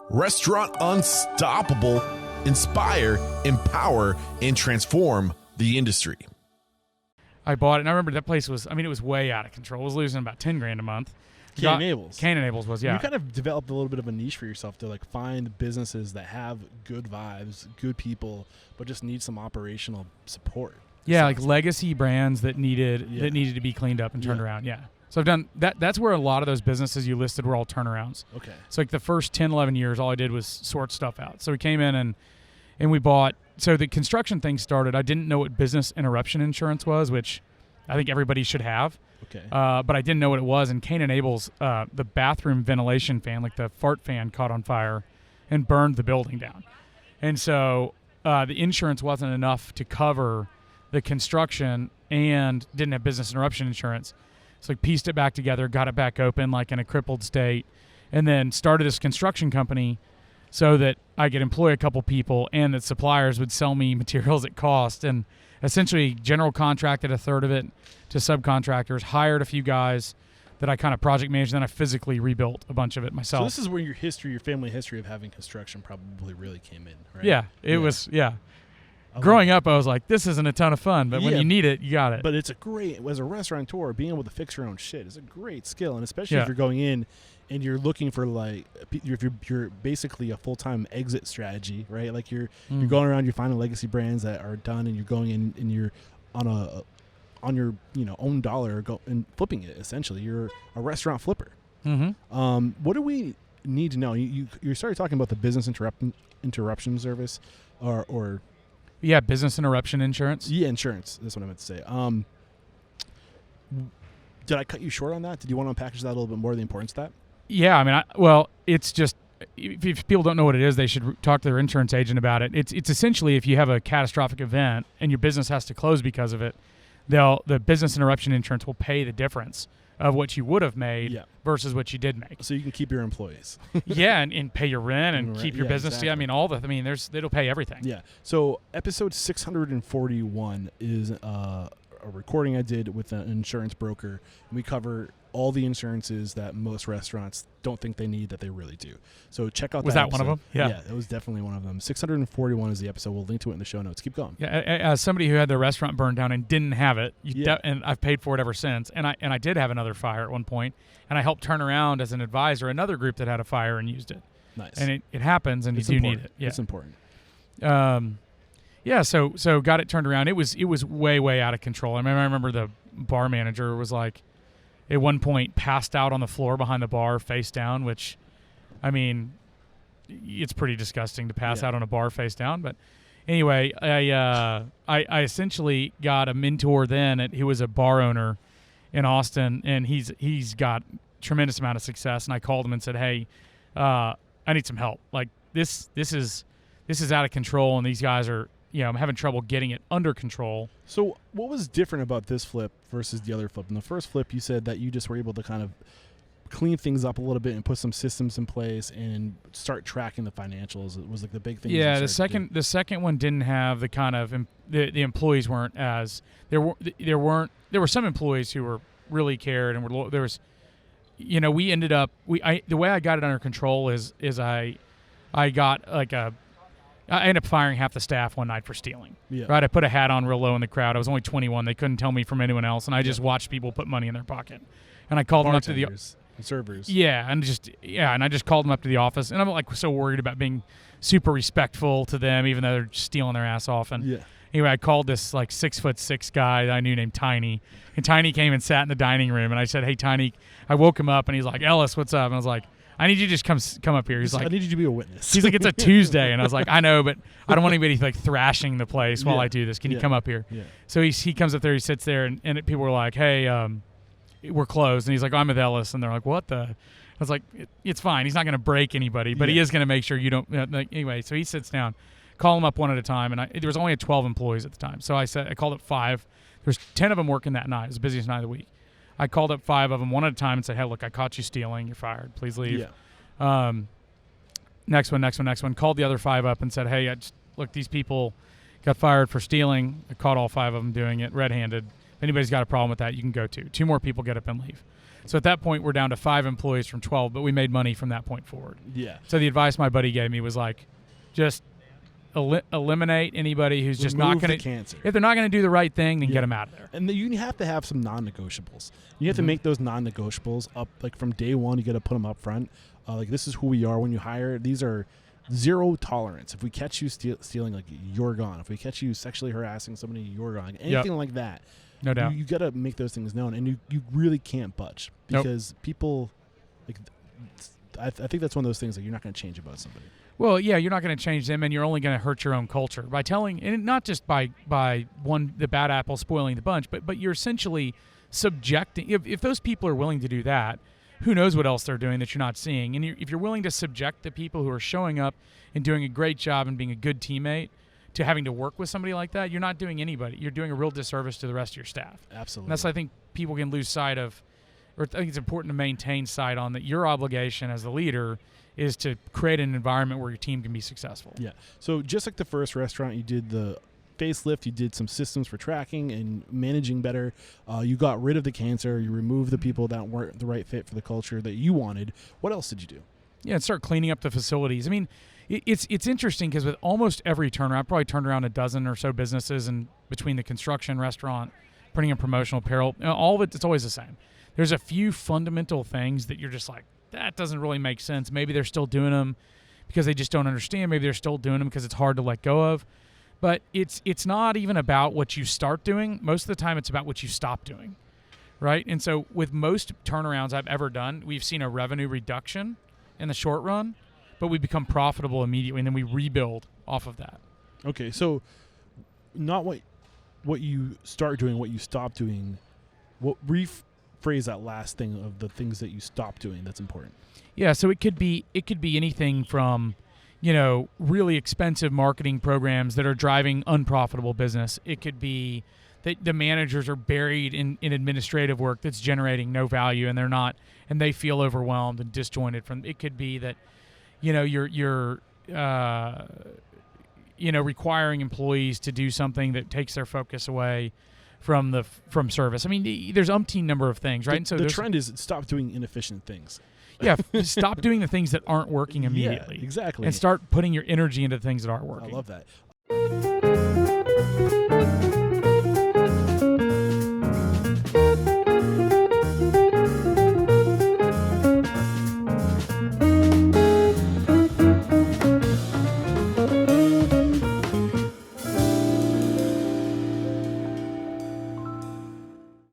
Restaurant Unstoppable. Inspire, empower, and transform the industry. I bought it, and I remember that place was, it was way out of control. It was losing about $10,000 a month. Cane and Abel's was, yeah. You kind of developed a little bit of a niche for yourself to find businesses that have good vibes, good people, but just need some operational support. Yeah, like legacy brands that needed to be cleaned up and turned around. Yeah. So I've done that. That's where a lot of those businesses you listed were all turnarounds. Okay. So like the first 10, 11 years, all I did was sort stuff out. So we came in and we bought. So the construction thing started. I didn't know what business interruption insurance was, which I think everybody should have. Okay. But I didn't know what it was. And Cane and Abel's, the bathroom ventilation fan, like the fart fan, caught on fire and burned the building down. And so the insurance wasn't enough to cover the construction and didn't have business interruption insurance. So I pieced it back together, got it back open like in a crippled state, and then started this construction company so that I could employ a couple people and that suppliers would sell me materials at cost, and essentially general contracted a third of it to subcontractors, hired a few guys that I kind of project managed, and then I physically rebuilt a bunch of it myself. So this is where your family history of having construction probably really came in, right? Yeah, it was. Growing up, I was like, this isn't a ton of fun, but when you need it, you got it. But it's as a restaurateur, being able to fix your own shit is a great skill, and especially if you're going in and you're looking for if you're basically a full-time exit strategy, right? Like you're going around, you're finding legacy brands that are done, and you're going in and you're on your own dollar and flipping it. Essentially, you're a restaurant flipper. Mm-hmm. What do we need to know? You started talking about the business interruption service, or yeah, business interruption insurance. Yeah, insurance. That's what I meant to say. Did I cut you short on that? Did you want to unpackage that a little bit more, the importance of that? Yeah, it's just, if people don't know what it is, they should talk to their insurance agent about it. It's essentially if you have a catastrophic event and your business has to close because of it, the business interruption insurance will pay the difference of what you would have made versus what you did make. So you can keep your employees. Yeah, and pay your rent and keep your business. Exactly. Yeah, it'll pay everything. Yeah. So episode 641 is a recording I did with an insurance broker. And we cover all the insurances that most restaurants don't think they need that they really do. So check out that episode. One of them? Yeah, that was definitely one of them. 641 is the episode. We'll link to it in the show notes. Keep going. Yeah, as somebody who had their restaurant burned down and didn't have it, and I've paid for it ever since. And I did have another fire at one point, and I helped turn around as an advisor another group that had a fire and used it. Nice. And it happens, and you do need it. Yeah. It's important. So got it turned around. It was way, way out of control. I remember the bar manager was like, at one point, passed out on the floor behind the bar, face down, which, it's pretty disgusting to pass out on a bar face down. But anyway, I essentially got a mentor then who was a bar owner in Austin, and he's got tremendous amount of success. And I called him and said, hey, I need some help. Like this is out of control, and these guys are, I'm having trouble getting it under control. So what was different about this flip versus the other flip? In the first flip, you said that you just were able to kind of clean things up a little bit and put some systems in place and start tracking the financials. It was like the big thing. Yeah, the second one didn't have the kind of the employees weren't as there were some employees who were really cared and there was we ended up the way I got it under control is I got like I ended up firing half the staff one night for stealing. Yeah. Right, I put a hat on real low in the crowd. I was only 21. They couldn't tell me from anyone else, and I just watched people put money in their pocket. And I called them up to the servers. Yeah, and I just called them up to the office, and I'm like so worried about being super respectful to them, even though they're stealing their ass off. And anyway, I called this like 6'6" guy that I knew named Tiny, and Tiny came and sat in the dining room, and I said, "Hey, Tiny," I woke him up, and he's like, "Ellis, what's up?" And I was like, I need you to just come up here. He's like, I need you to be a witness. He's like, it's a Tuesday. And I was like, I know, but I don't want anybody like thrashing the place while I do this. Can you come up here? Yeah. So he comes up there, he sits there, and people were like, hey, we're closed. And he's like, I'm with Ellis. And they're like, what the? I was like, it's fine. He's not going to break anybody, but he is going to make sure you don't. Anyway, so he sits down, call him up one at a time. And there was only 12 employees at the time. So I called up 5. There's 10 of them working that night. It was the busiest night of the week. I called up 5 of them one at a time and said, hey, look, I caught you stealing. You're fired. Please leave. Yeah. Next one. Called the other 5 up and said, hey, look, these people got fired for stealing. I caught all 5 of them doing it red-handed. If anybody's got a problem with that, you can go to. 2 more people get up and leave. So at that point, we're down to 5 employees from 12, but we made money from that point forward. Yeah. So the advice my buddy gave me was like, just eliminate anybody who's just not going to. If they're not going to do the right thing, then get them out of there. And you have to have some non-negotiables. You have to make those non-negotiables up. Like from day one, you got to put them up front. Like this is who we are when you hire. These are zero tolerance. If we catch you stealing, like you're gone. If we catch you sexually harassing somebody, you're gone. Like, anything like that. No doubt. You got to make those things known, and you really can't budge because people like. I think that's one of those things that you're not going to change about somebody. Well, yeah, you're not going to change them, and you're only going to hurt your own culture by telling, and not just by the bad apple spoiling the bunch, but you're essentially subjecting. If those people are willing to do that, who knows what else they're doing that you're not seeing? And if you're willing to subject the people who are showing up and doing a great job and being a good teammate to having to work with somebody like that, you're not doing anybody. You're doing a real disservice to the rest of your staff. Absolutely. And that's, I think, people can lose sight of, or I think it's important to maintain sight on that your obligation as the leader is to create an environment where your team can be successful. Yeah. So just like the first restaurant, you did the facelift, you did some systems for tracking and managing better. You got rid of the cancer. You removed the people that weren't the right fit for the culture that you wanted. What else did you do? Yeah, and start cleaning up the facilities. I mean, it's interesting because with almost every turnaround, I probably turned around a dozen or so businesses, and between the construction, restaurant, printing and promotional apparel, all of it, it's always the same. There's a few fundamental things that you're just like, that doesn't really make sense. Maybe they're still doing them because they just don't understand. Maybe they're still doing them because it's hard to let go of. But it's not even about what you start doing. Most of the time, it's about what you stop doing, right? And so with most turnarounds I've ever done, we've seen a revenue reduction in the short run, but we become profitable immediately, and then we rebuild off of that. Okay, so not what you start doing, what you stop doing. What rephrase that last thing of the things that you stop doing that's important. Yeah, so it could be anything from, really expensive marketing programs that are driving unprofitable business. It could be that the managers are buried in administrative work that's generating no value, and they're not, and they feel overwhelmed and disjointed from. It could be that, you're requiring employees to do something that takes their focus away from service. I mean, there's umpteen number of things, right? And so the trend is stop doing inefficient things. Yeah, stop doing the things that aren't working immediately. Yeah, exactly. And start putting your energy into the things that are working. I love that.